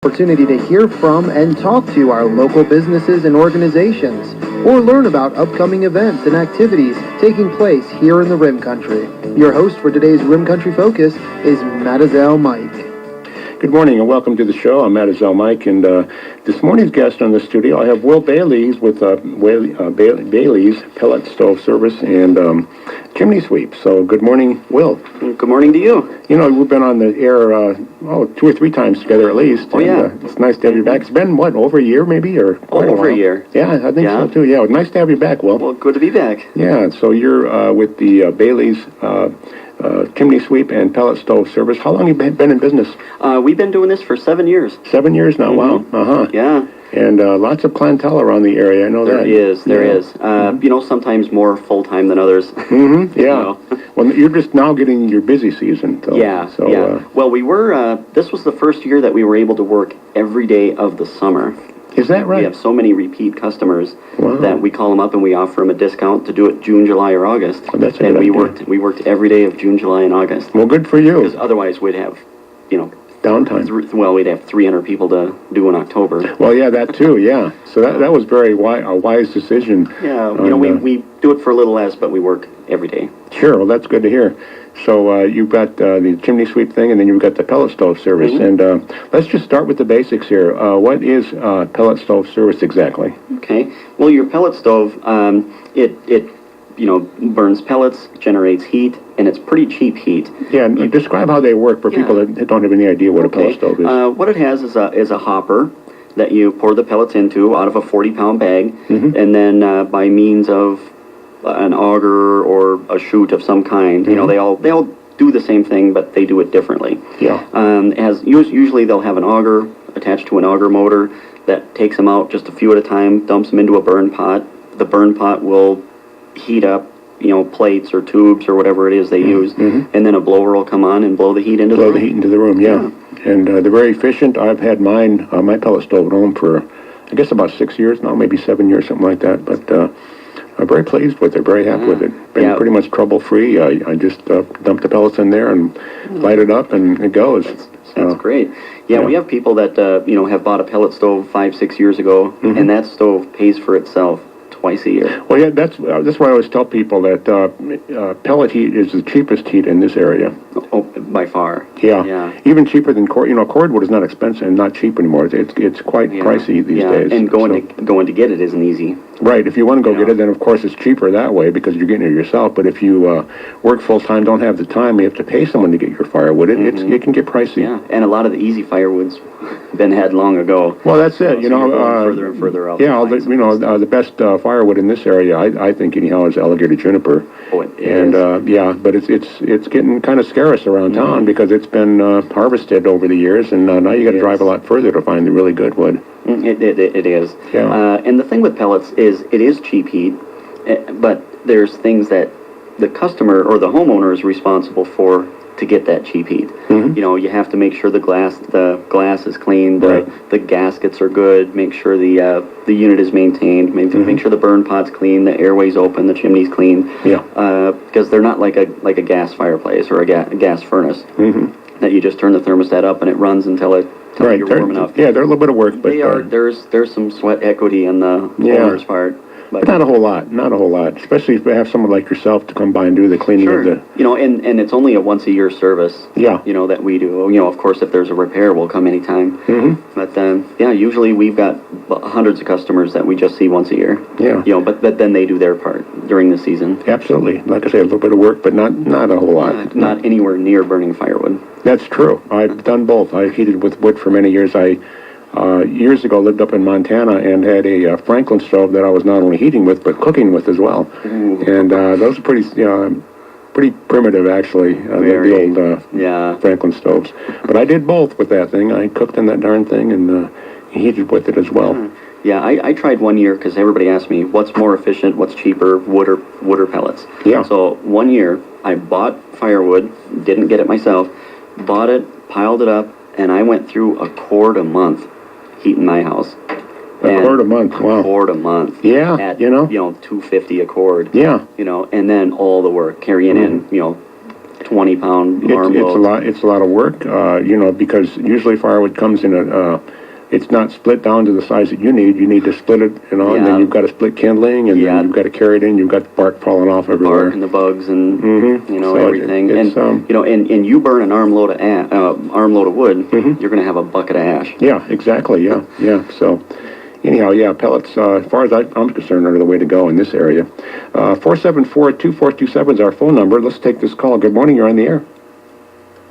opportunity to hear from and talk to our local businesses and organizations, or learn about upcoming events and activities taking place here in the Rim Country. Your host for today's Rim Country Focus is Madezel Mike. Good morning and welcome to the show. I'm Madezel Mike, and this morning's guest on the studio, I have Will Bailey with Bailey's Pellet Stove Service and Chimney Sweep. So good morning, Will. Good morning to you. You know, we've been on the air, 2 or 3 times together at least. Oh, yeah. It's nice to have you back. It's been, over a year maybe? Or over a year. Yeah, I think so too. Yeah, nice to have you back, Will. Well, good to be back. Yeah, so you're with the Bailey's Chimney Sweep and Pellet Stove Service. How long have you been in business? We've been doing this for 7 years. 7 years now, wow. Uh-huh. Yeah. And lots of clientele around the area, I know There that. There is. You know, sometimes more full-time than others. Mm-hmm, yeah. Well, you're just now getting your busy season. So, Yeah. Well, we were, this was the first year that we were able to work every day of the summer. Is that right? We have so many repeat customers Wow. that we call them up and we offer them a discount to do it June, July, or August. Oh, that's a and good we idea. worked every day of June, July, and August. Well, good for Because you. otherwise we'd have, Downtime. we'd have 300 people to do in October. Well, yeah, that too, yeah. So that was very a wise decision. Yeah, on, we do it for a little less, but we work every day. Sure, well, that's good to hear. So you've got the chimney sweep thing, and then you've got the pellet stove service. Mm-hmm. And let's just start with the basics here. What is pellet stove service exactly? Okay. Well, your pellet stove, it burns pellets, generates heat, and it's pretty cheap heat. Yeah, and describe how they work for people that don't have any idea what a pellet stove is. What it has is a hopper that you pour the pellets into out of a 40-pound bag, and then by means of an auger or a chute of some kind, they all do the same thing, but they do it differently. Yeah. Usually they'll have an auger attached to an auger motor that takes them out just a few at a time, dumps them into a burn pot. The burn pot will heat up, plates or tubes or whatever it is they use, and then a blower will come on and blow the heat into the room. Blow the heat into the room, yeah. And they're very efficient. I've had my pellet stove at home for, I guess, about 6 years now, maybe 7 years, something like that. But I'm very pleased with it, very happy with it. Been pretty much trouble-free. I just dump the pellets in there and light it up, and it goes. That's great. Yeah, we have people that, have bought a pellet stove 5-6 years ago, and that stove pays for itself twice a year. Well, yeah, that's why I always tell people that pellet heat is the cheapest heat in this area. Oh, by far. Yeah. Even cheaper than cord. Cordwood is not expensive and not cheap anymore. It's quite pricey these days. And going to get it isn't easy. Right. If you want to go get it, then of course it's cheaper that way because you're getting it yourself. But if you work full time, don't have the time, you have to pay someone to get your firewood. It can get pricey. Yeah, and a lot of the easy firewood's been had long ago. Well, that's it. So you're going further and further out. Yeah, the best firewood in this area, I think anyhow, is alligator juniper. Oh, it is. But it's getting kind of scarce around town because it's been harvested over the years, and now you got to drive a lot further to find the really good wood. It is. Yeah. And the thing with pellets is it is cheap heat, but there's things that the customer or the homeowner is responsible for to get that cheap heat. You have to make sure the glass is clean, the gaskets are good, make sure the unit is maintained, make sure the burn pot's clean, the airway's open, the chimney's clean. Yeah. Because they're not like a gas fireplace or a gas furnace that you just turn the thermostat up and it runs until you're warm enough. Yeah, they're a little bit of work, but there's some sweat equity in the owner's part. But not a whole lot, especially if you have someone like yourself to come by and do the cleaning of the... And it's only a once-a-year service, that we do. Of course, if there's a repair, we'll come anytime. But, usually we've got hundreds of customers that we just see once a year. Yeah. But then they do their part during the season. Absolutely. Like I say, a little bit of work, but not a whole lot. Not anywhere near burning firewood. That's true. I've done both. I heated with wood for many years. I years ago lived up in Montana and had a Franklin stove that I was not only heating with but cooking with as well. And those are pretty primitive actually. The old Franklin stoves. But I did both with that thing. I cooked in that darn thing and heated with it as well. Yeah, I tried 1 year because everybody asked me what's more efficient, what's cheaper, wood or pellets. Yeah. So 1 year I bought firewood, didn't get it myself, bought it, piled it up, and I went through a cord a month heating my house. A cord a month, wow. A cord a month. Yeah, at, $250 a cord. Yeah. And then all the work, carrying in, 20-pound arm It's a loads. lot. It's a lot of work, because usually firewood comes in it's not split down to the size that you need. You need to split it, and Yeah. then you've got to split kindling, and Yeah. then you've got to carry it in. You've got the bark falling off everywhere. Bark and the bugs and So everything. it's, And you burn an armload of wood, you're going to have a bucket of ash. Yeah, exactly. Yeah, yeah. So, anyhow, yeah, pellets, as far as I'm concerned, are the way to go in this area. 474-2427 is our phone number. Let's take this call. Good morning. You're on the air.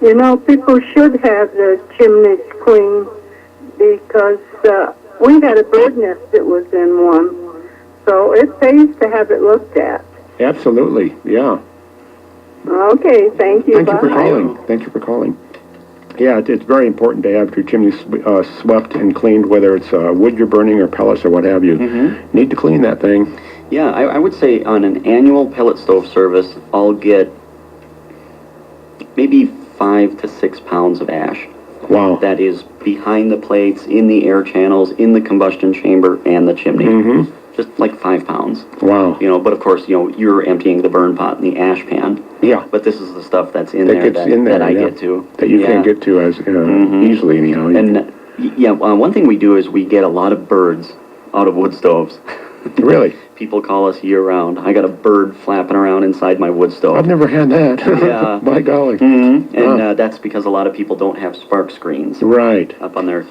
You know, people should have the chimneys cleaned because we had a bird nest that was in one. So it pays to have it looked at. Absolutely. Yeah. Okay, thank you. Thank you for Bye. calling. Thank you for calling. Yeah, it's very important to have your chimney swept and cleaned, whether it's wood you're burning or pellets or what have you. Need to clean that thing. Yeah, I would say on an annual pellet stove service, I'll get maybe 5 to 6 pounds of ash. Wow. That is behind the plates, in the air channels, in the combustion chamber, and the chimney. Just like 5 pounds. Wow. But of course, you're emptying the burn pot and the ash pan. Yeah. But this is the stuff that's in That there gets in there, that I yeah. get to. That you Yeah. can't get to as easily, anyhow. And one thing we do is we get a lot of birds out of wood stoves. Really? People call us year-round. I got a bird flapping around inside my wood stove. I've never had that. Yeah. By golly. And that's because a lot of people don't have spark screens Right. up on their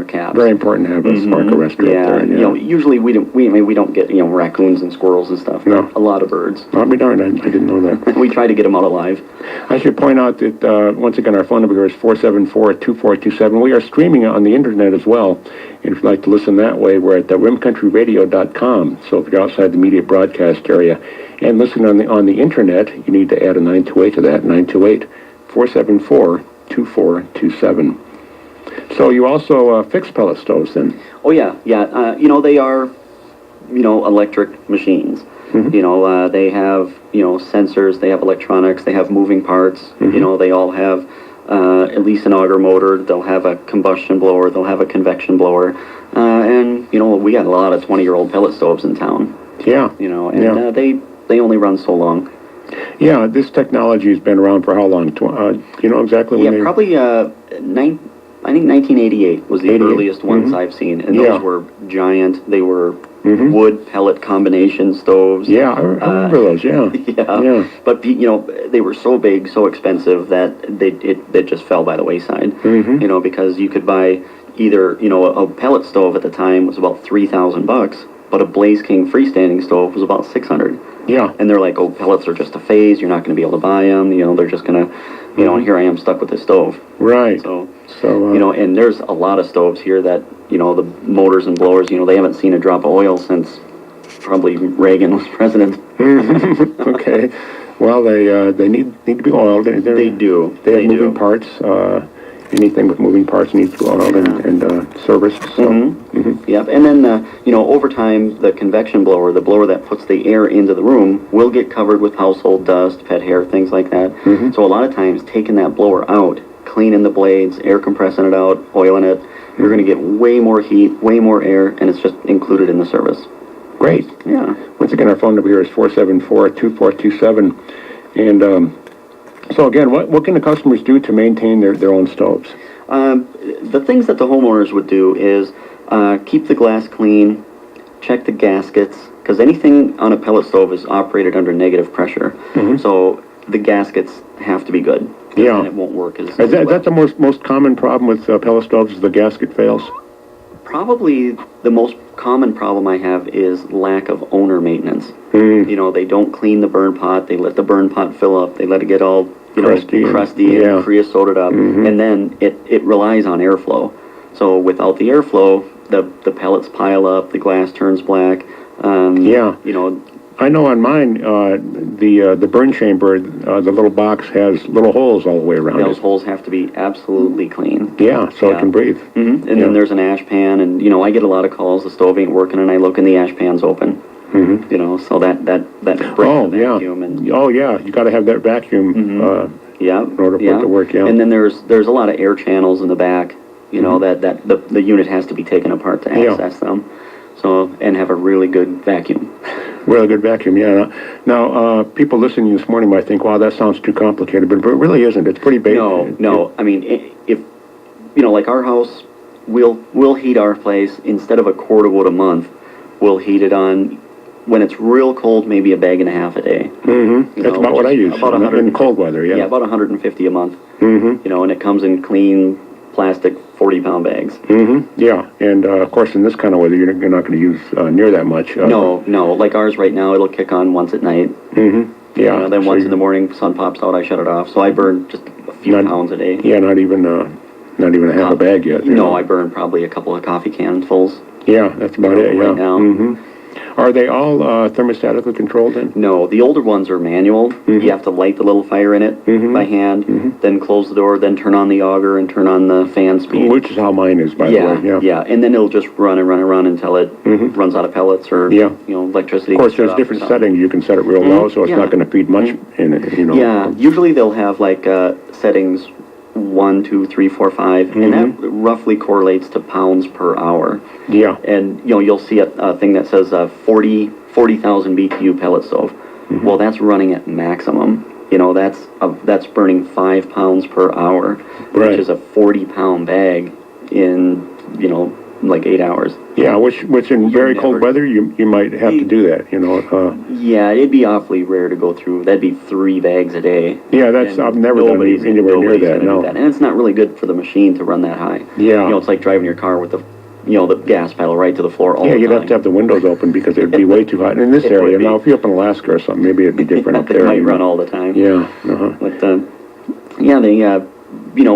cabs. Very important to have a spark arrestor Yeah, up there. usually we don't get raccoons and squirrels and stuff. No. A lot of birds. I'll be darned, I didn't know that. We try to get them out alive. I should point out that, once again, our phone number here is 474-2427. We are streaming on the internet as well. And if you'd like to listen that way, we're at rimcountryradio.com. So if you're outside the media broadcast area and listen on the internet, you need to add a 928 to that, 928-474-2427. So you also fix pellet stoves then? Oh yeah. They are, electric machines. They have, sensors, they have electronics, they have moving parts. They all have at least an auger motor. They'll have a combustion blower. They'll have a convection blower. And we got a lot of 20-year-old pellet stoves in town. Yeah. They only run so long. Yeah, this technology has been around for how long? You know exactly when they... Probably I think 1988 was the 88? earliest ones I've seen, and Yeah. those were giant. They were wood pellet combination stoves. Yeah, I remember those, yeah. Yeah. But they were so big, so expensive that they just fell by the wayside. Because you could buy either a pellet stove at the time was about $3,000, but a Blaze King freestanding stove was about $600. Yeah. And they're like, oh, pellets are just a phase. You're not going to be able to buy them. They're just going to, and here I am stuck with this stove. Right. So, So, and there's a lot of stoves here that, the motors and blowers, they haven't seen a drop of oil since probably Reagan was president. okay. Well, they need to be oiled. They do. They have moving parts. Anything with moving parts needs to be oiled and serviced. So. Yep. And then, over time, the convection blower, the blower that puts the air into the room, will get covered with household dust, pet hair, things like that. So a lot of times, taking that blower out, cleaning the blades, air compressing it out, oiling it, you're going to get way more heat, way more air, and it's just included in the service. Great. Yeah. Once again, our phone number here is 474-2427. And so again, what can the customers do to maintain their own stoves? The things that the homeowners would do is keep the glass clean, check the gaskets, because anything on a pellet stove is operated under negative pressure. So the gaskets have to be good. Yeah. And it won't work as Is well. that the most common problem with pellet stoves is the gasket fails? Probably the most common problem I have is lack of owner maintenance. They don't clean the burn pot. They let the burn pot fill up. They let it get all crusty and creosoted up, and then it relies on airflow. So without the airflow, the pellets pile up. The glass turns black. I know on mine, the burn chamber, the little box has little holes all the way around Those it. holes have to be absolutely clean. Yeah, so it can breathe. And then there's an ash pan, and I get a lot of calls. The stove ain't working, and I look, and the ash pan's open. So that breaks the vacuum. And you got to have that vacuum in order for it to work. Yeah. And then there's a lot of air channels in the back. That the unit has to be taken apart to access them. So, and have a really good vacuum. Really good vacuum, yeah. Now, people listening this morning might think, wow, that sounds too complicated, but it really isn't. It's pretty basic. No. I mean, if like our house, we'll heat our place instead of a quart of wood a month. We'll heat it on when it's real cold, maybe a bag and a half a day. Mm-hmm. That's about what I use about in cold weather, yeah. Yeah, about 150 a month. Mm-hmm. And it comes in clean plastic 40-pound bags. Mm-hmm. Yeah, and of course, in this kind of weather, you're not going to use near that much. No. Like ours right now, it'll kick on once at night. Mm-hmm. Yeah. Then once in the morning, sun pops out, I shut it off. So I burn just a few pounds a day. Yeah, not even a half a bag yet. No, I burn probably a couple of coffee cans-fulls. Yeah, that's about it. Yeah. Right now. Mm-hmm. Are they all thermostatically controlled then? No, the older ones are manual. You have to light the little fire in it by hand, then close the door, then turn on the auger and turn on the fan speed. Which is how mine is, by the way. Yeah, and then it'll just run and run and run until it runs out of pellets or electricity. Of course, there's different settings. You can set it real low, so it's not going to feed much in it. Yeah, usually they'll have like settings 1, 2, 3, 4, 5, and that roughly correlates to pounds per hour. Yeah. And you'll see a thing that says 40,000 BTU pellet stove. Well, that's running at maximum. That's burning 5 pounds per hour, which is a 40-pound bag in like 8 hours. Yeah, which in very cold weather you might have to do that. Yeah, it'd be awfully rare to go through. That'd be 3 bags a day. Yeah, I've never done anywhere near that. No, and it's not really good for the machine to run that high. Yeah, it's like driving your car with the gas pedal right to the floor all the time. Yeah, you'd have to have the windows open because it'd be way too hot in this area. Now, if you're up in Alaska or something, maybe it'd be different up there. It might run all the time. Yeah. But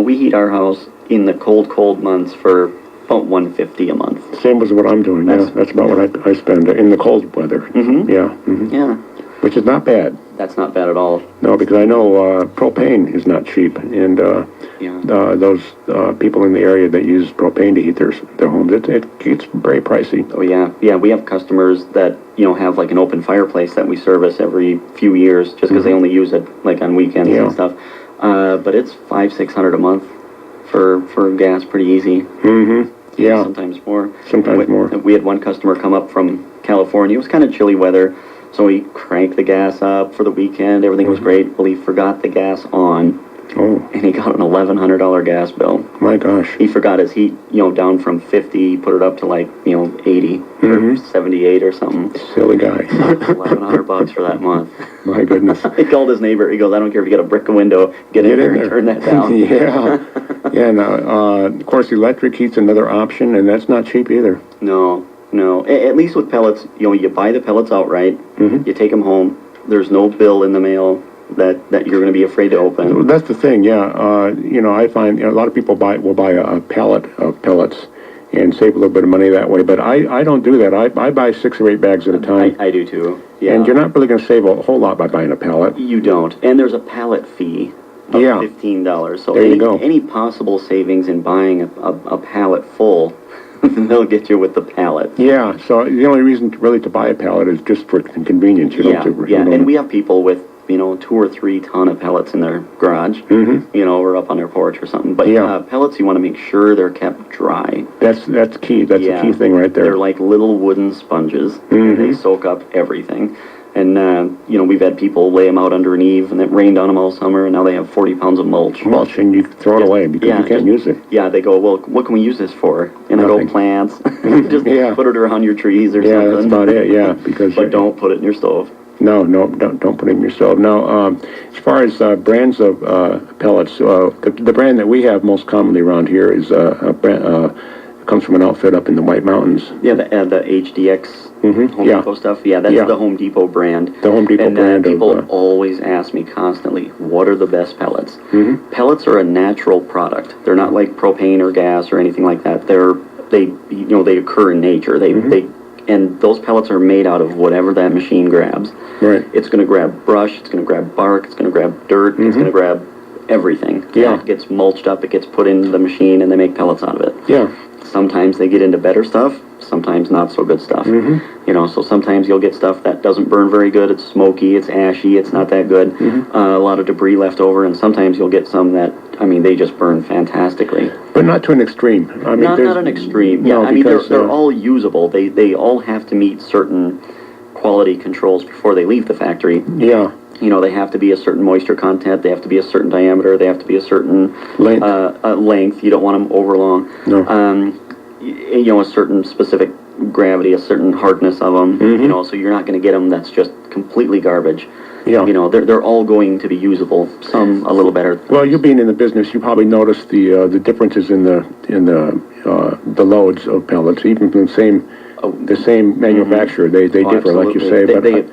we heat our house in the cold months for about $150 a month. Same as what I'm doing. That's about what I spend in the cold weather. Mm-hmm. Yeah. Mm-hmm. Yeah. Which is not bad. That's not bad at all. No, because I know propane is not cheap, and those people in the area that use propane to heat their homes, it's very pricey. Oh yeah. We have customers that have like an open fireplace that we service every few years, just because they only use it like on weekends and stuff. But it's $500-600 a month for gas, pretty easy. Mm-hmm. Yeah. Sometimes more. Sometimes more. We had one customer come up from California. It was kind of chilly weather, so he cranked the gas up for the weekend. Everything was great. Well, he forgot the gas on. Oh. And he got an $1,100 gas bill. My gosh. He forgot his heat, down from 50, put it up to like, 80 or 78 or something. Silly guy. $1,100 for that month. My goodness. He called his neighbor. He goes, I don't care if you got a brick a window, get in there and turn that down. Yeah. Yeah, now, of course, electric heat's another option, and that's not cheap either. No. At least with pellets, you buy the pellets outright, you take them home, there's no bill in the mail that you're going to be afraid to open. Well, that's the thing, yeah. I find a lot of people will buy a pallet of pellets and save a little bit of money that way, but I don't do that. I buy 6 or 8 bags at a time. I do too, yeah. And you're not really going to save a whole lot by buying a pallet. You don't. And there's a pallet fee of $15. So there you go. Any possible savings in buying a pallet full, they'll get you with the pallet. Yeah, so the only reason really to buy a pallet is just for convenience. And we have people with 2 or 3 ton of pellets in their garage, or up on their porch or something. But pellets, you want to make sure they're kept dry. That's key. That's the key thing right there. They're like little wooden sponges. And they soak up everything. And, we've had people lay them out under an eave, and it rained on them all summer, and now they have 40 pounds of mulch. Mulch, and you throw it away because you can't use it. Yeah, they go, well, what can we use this for? And I go, plants. Just put it around your trees or something. Yeah, that's about it, yeah. But don't put it in your stove. No, don't put it in your stove. Now, as far as brands of pellets, the brand that we have most commonly around here is comes from an outfit up in the White Mountains. Yeah, the HDX Home Depot stuff. Yeah, that's the Home Depot brand. The Home Depot brand. People always ask me constantly, what are the best pellets? Pellets are a natural product. They're not like propane or gas or anything like that. They occur in nature. And those pellets are made out of whatever that machine grabs. Right. It's going to grab brush, it's going to grab bark, it's going to grab dirt, it's going to grab everything. Yeah. It gets mulched up, it gets put into the machine, and they make pellets out of it. Yeah. Sometimes they get into better stuff, sometimes not so good stuff. So sometimes you'll get stuff that doesn't burn very good, it's smoky, it's ashy, it's not that good, a lot of debris left over, and sometimes you'll get some that, they just burn fantastically. But not to an extreme. Not an extreme. Yeah, they're all usable. They all have to meet certain quality controls before they leave the factory. Yeah. You know, they have to be a certain moisture content, they have to be a certain diameter, they have to be a certain Length. length. You don't want them over long. No. You know, a certain specific gravity, a certain hardness of them. You know, so you're not going to get them that's just completely garbage. Yeah. You know, they're all going to be usable. Some a little better. Well, you being in the business, you probably noticed the differences in the loads of pellets, even from the same manufacturer. They differ, like you say.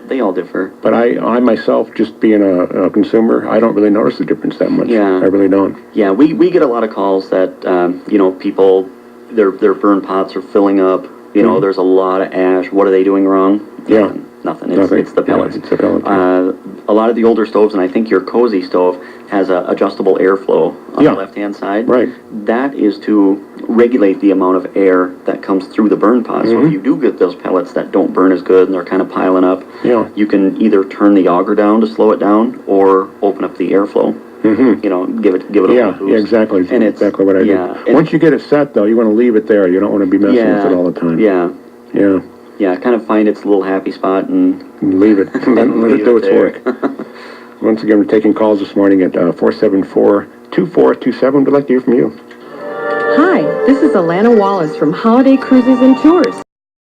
They all differ. But I myself, just being a consumer, I don't really notice the difference that much. Yeah. I really don't. Yeah, we get a lot of calls that you know, people their burn pots are filling up. You know, there's a lot of ash. What are they doing wrong? Yeah. Nothing. Nothing. It's the pellets. Yeah, it's the pellets. A lot of the older stoves, and I think your Cozy stove has a adjustable airflow on the left-hand side. Right. That is to regulate the amount of air that comes through the burn pot. So if you do get those pellets that don't burn as good and they're kind of piling up, you can either turn the auger down to slow it down or open up the airflow. You know, give it a little boost. Yeah, exactly. And it's exactly what I do. Once you get it set, though, you want to leave it there. You don't want to be messing with it all the time. Yeah, kind of find its little happy spot and Leave it. Let it do its there. work. Once again, we're taking calls this morning at 474-2427. We'd like to hear from you. Hi, this is Alana Wallace from Holiday Cruises and Tours.